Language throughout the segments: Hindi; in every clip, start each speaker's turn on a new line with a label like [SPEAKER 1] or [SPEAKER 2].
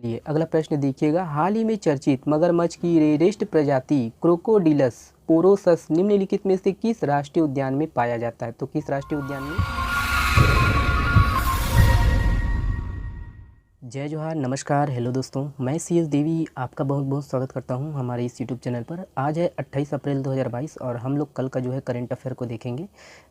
[SPEAKER 1] चलिए अगला प्रश्न देखिएगा। हाल ही में चर्चित मगरमच्छ की रेरेस्ट प्रजाति क्रोकोडिलस पोरोसस निम्नलिखित में से किस राष्ट्रीय उद्यान में पाया जाता है? तो किस राष्ट्रीय उद्यान में? जय जोहार, नमस्कार, हेलो दोस्तों, मैं CS देवी आपका बहुत बहुत स्वागत करता हूं हमारे इस YouTube चैनल पर। आज है 28 अप्रैल 2022 और हम लोग कल का जो है करंट अफेयर को देखेंगे।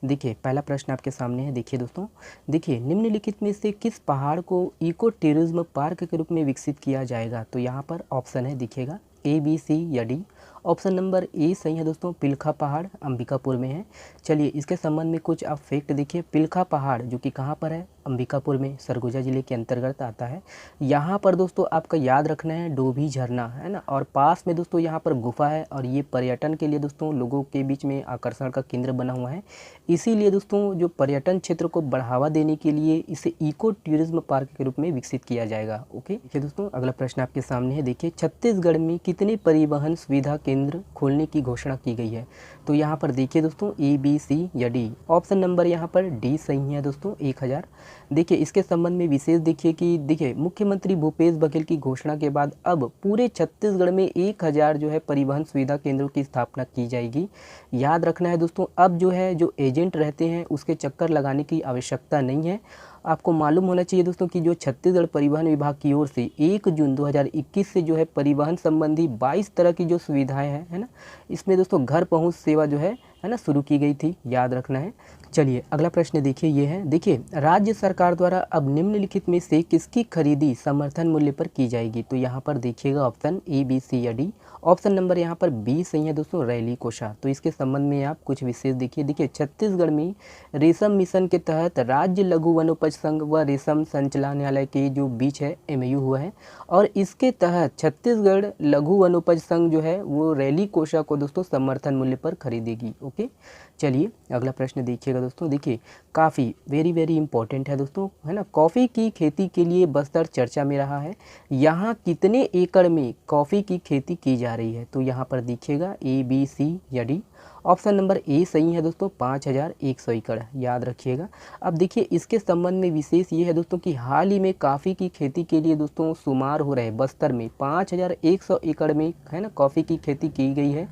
[SPEAKER 1] देखिए पहला प्रश्न आपके सामने है। देखिए दोस्तों, देखिए निम्नलिखित में से किस पहाड़ को इको टूरिज्म पार्क के रूप में विकसित किया जाएगा? तो यहाँ पर ऑप्शन है, दिखेगा ABC या D। ऑप्शन नंबर ए सही है दोस्तों, पिलखा पहाड़ अंबिकापुर में है। चलिए इसके संबंध में कुछ आप फैक्ट देखिए। पिलखा पहाड़ जो कि कहाँ पर है? अंबिकापुर में, सरगुजा जिले के अंतर्गत आता है। यहाँ पर दोस्तों आपका याद रखना है डोभी झरना है ना, और पास में दोस्तों यहाँ पर गुफा है और ये पर्यटन के लिए दोस्तों लोगों के बीच में आकर्षण का केंद्र बना हुआ है। इसीलिए दोस्तों जो पर्यटन क्षेत्र को बढ़ावा देने के लिए इसे इको टूरिज्म पार्क के रूप में विकसित किया जाएगा। ओके, देखिए दोस्तों अगला प्रश्न आपके सामने है। देखिए छत्तीसगढ़ में कितने परिवहन सुविधा केंद्र खोलने की घोषणा की गई है? तो यहाँ पर देखिए दोस्तों ABC या D। ऑप्शन नंबर यहाँ पर D सही है दोस्तों, 1000। देखिए इसके संबंध में विशेष देखिए कि देखिए मुख्यमंत्री भूपेश बघेल की घोषणा के बाद अब पूरे छत्तीसगढ़ में 1000 जो है परिवहन सुविधा केंद्रों की स्थापना की जाएगी। याद रखना है दोस्तों, अब जो है जो एजेंट रहते हैं उसके चक्कर लगाने की आवश्यकता नहीं है। आपको मालूम होना चाहिए दोस्तों कि जो छत्तीसगढ़ परिवहन विभाग की ओर से 1 जून 2021 से जो है परिवहन संबंधी 22 तरह की जो सुविधाएं हैं है ना, इसमें दोस्तों घर पहुंच सेवा जो है ना शुरू की गई थी, याद रखना है। चलिए अगला प्रश्न देखिए, ये है। देखिए राज्य सरकार द्वारा अब निम्नलिखित में से किसकी खरीदी समर्थन मूल्य पर की जाएगी? तो यहाँ पर देखिएगा ऑप्शन ABC या D। ऑप्शन नंबर यहाँ पर B सही है दोस्तों, रैली कोषा। तो इसके संबंध में आप कुछ विशेष देखिए। देखिए छत्तीसगढ़ में रेशम मिशन के तहत राज्य लघु वनोपज संघ व रेशम संचालनालय के जो बीच है MOU हुआ है, और इसके तहत छत्तीसगढ़ लघु वनोपज संघ जो है वो रैली कोषा को दोस्तों समर्थन मूल्य पर खरीदेगी। ओके, चलिए अगला प्रश्न देखिएगा दोस्तों। देखिए काफ़ी वेरी इंपॉर्टेंट है दोस्तों है ना। कॉफ़ी की खेती के लिए बस्तर चर्चा में रहा है। यहाँ कितने एकड़ में कॉफ़ी की खेती की जा रही है? तो यहाँ पर देखिएगा ABC या D। ऑप्शन नंबर ए सही है दोस्तों, 5100 एकड़, याद रखिएगा। अब देखिए इसके संबंध में विशेष ये है दोस्तों कि हाल ही में कॉफ़ी की खेती के लिए दोस्तों शुमार हो रहे बस्तर में 5100 एकड़ में है ना कॉफ़ी की खेती की गई है,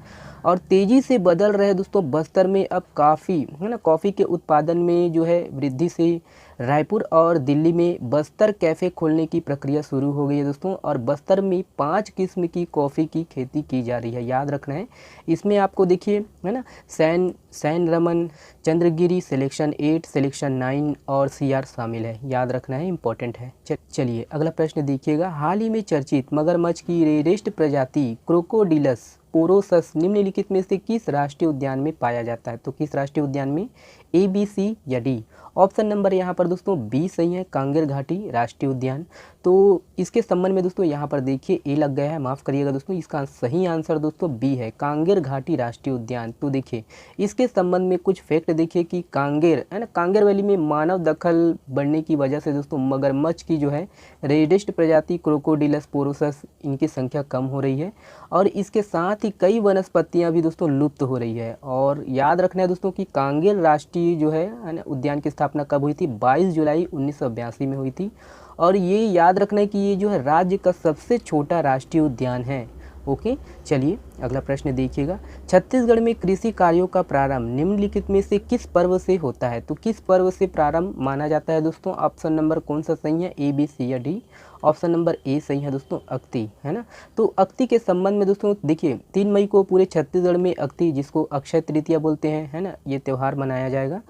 [SPEAKER 1] और तेज़ी से बदल रहे दोस्तों बस्तर में अब काफ़ी है ना कॉफ़ी के उत्पादन में जो है वृद्धि से रायपुर और दिल्ली में बस्तर कैफ़े खोलने की प्रक्रिया शुरू हो गई है दोस्तों, और बस्तर में 5 किस्म की कॉफ़ी की खेती की जा रही है, याद रखना है। इसमें आपको देखिए है ना सैन रमन, चंद्रगिरी, सिलेक्शन 8, सिलेक्शन 9 और CR शामिल है, याद रखना है, इंपॉर्टेंट है। चलिए अगला प्रश्न देखिएगा। हाल ही में चर्चित मगरमच्छ की रेरेस्ट प्रजाति क्रोकोडिलस पोरोसस निम्नलिखित में से किस राष्ट्रीय उद्यान में पाया जाता है? तो किस राष्ट्रीय उद्यान में? ABC या D। ऑप्शन नंबर यहाँ पर दोस्तों B सही है, कांगेर घाटी राष्ट्रीय उद्यान। तो इसके संबंध में दोस्तों यहाँ पर देखिए ए लग गया है, माफ़ करिएगा दोस्तों, इसका सही आंसर दोस्तों B है, कांगेर घाटी राष्ट्रीय उद्यान। तो देखिए इसके संबंध में कुछ फैक्ट देखिए कि कांगेर है ना, कांगेर वैली में मानव दखल बढ़ने की वजह से दोस्तों मगरमच्छ की जो है रेडेस्ट प्रजाति क्रोकोडिलस पोरोसस इनकी संख्या कम हो रही है, और इसके साथ ही कई वनस्पतियां भी दोस्तों लुप्त हो रही है। और याद रखना है दोस्तों कि कांगेर राष्ट्रीय जो है ना उद्यान की स्थापना कब हुई थी? 22 जुलाई 1982 में हुई थी, और ये याद रखना है कि ये जो है राज्य का सबसे छोटा राष्ट्रीय उद्यान है। ओके, चलिए अगला प्रश्न देखिएगा। छत्तीसगढ़ में कृषि कार्यों का प्रारंभ निम्नलिखित में से किस पर्व से होता है? तो किस पर्व से प्रारंभ माना जाता है दोस्तों? ऑप्शन नंबर कौन सा सही है, ABC या D। ऑप्शन नंबर ए सही है दोस्तों, अक्ति है ना। तो अक्ति के संबंध में दोस्तों देखिए 3 मई को पूरे छत्तीसगढ़ में अक्ति, जिसको अक्षय तृतीया बोलते हैं है ना, ये त्यौहार मनाया जाएगा।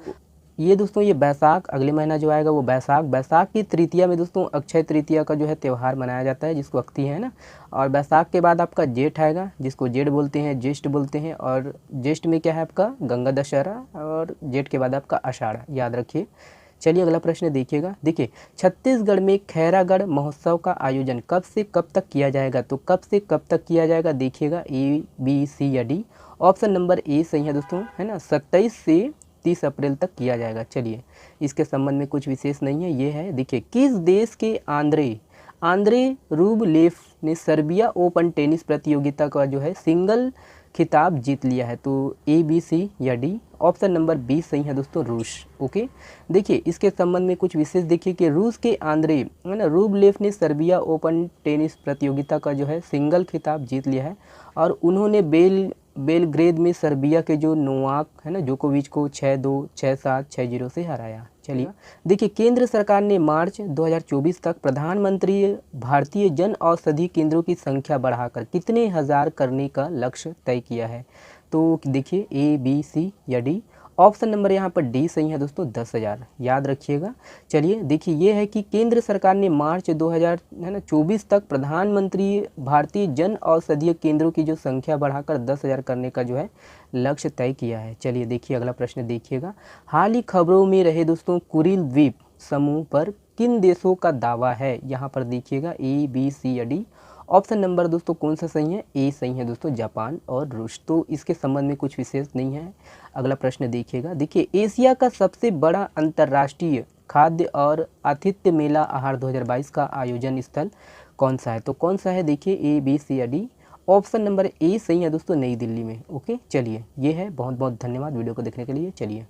[SPEAKER 1] ये दोस्तों ये बैसाख अगले महीना जो आएगा वो बैसाख की तृतीया में दोस्तों अक्षय तृतीया का जो है त्यौहार मनाया जाता है, जिसको अक्ति है ना। और बैसाख के बाद आपका जेठ आएगा, जिसको जेठ बोलते हैं, ज्येष्ठ बोलते हैं, और ज्येष्ठ में क्या है आपका गंगा दशहरा, और जेठ के बाद आपका आषाढ़, याद रखिए। चलिए अगला प्रश्न देखिएगा। देखिए छत्तीसगढ़ में खैरागढ़ महोत्सव का आयोजन कब से कब तक किया जाएगा? तो कब से कब तक किया जाएगा? देखिएगा ABC या D। ऑप्शन नंबर ए सही है दोस्तों है ना, 27 से 30 अप्रैल तक किया जाएगा। चलिए इसके संबंध में कुछ विशेष नहीं है, ये है। देखिए किस देश के आंद्रे रूबलेव ने सर्बिया ओपन टेनिस प्रतियोगिता का जो है सिंगल खिताब जीत लिया है? तो ए, बी, सी या डी? ऑप्शन नंबर बी सही है दोस्तों, रूस। ओके, देखिए इसके संबंध में कुछ विशेष देखिए कि रूस के आंद्रे है ना रूबलेव ने सर्बिया ओपन टेनिस प्रतियोगिता का जो है सिंगल खिताब जीत लिया है और उन्होंने बेलग्रेद में सर्बिया के जो नोवाक है ना जोकोविच को 6-2, 6-7, 6-0 से हराया। चलिए देखिए, केंद्र सरकार ने मार्च 2024 तक प्रधानमंत्री भारतीय जन औषधि केंद्रों की संख्या बढ़ाकर कितने हजार करने का लक्ष्य तय किया है? तो देखिए ए, बी, सी या डी? ऑप्शन नंबर यहाँ पर डी सही है दोस्तों, 10,000, याद रखिएगा। चलिए देखिए, ये है कि केंद्र सरकार ने मार्च 2024 तक प्रधानमंत्री भारतीय जन औषधीय केंद्रों की जो संख्या बढ़ाकर 10,000 करने का जो है लक्ष्य तय किया है। चलिए देखिए अगला प्रश्न देखिएगा। हाल ही खबरों में रहे दोस्तों कुरिल द्वीप समूह पर किन देशों का दावा है? यहाँ पर देखिएगा ए, बी, सी या डी? ऑप्शन नंबर दोस्तों कौन सा सही है? ए सही है दोस्तों, जापान और रूस। तो इसके संबंध में कुछ विशेष नहीं है। अगला प्रश्न देखिएगा। देखिए, एशिया का सबसे बड़ा अंतर्राष्ट्रीय खाद्य और आतिथ्य मेला आहार 2022 का आयोजन स्थल कौन सा है? तो कौन सा है देखिए, ए, बी, सी या डी? ऑप्शन नंबर ए सही है दोस्तों, नई दिल्ली में। ओके, चलिए ये है। बहुत बहुत धन्यवाद वीडियो को देखने के लिए। चलिए।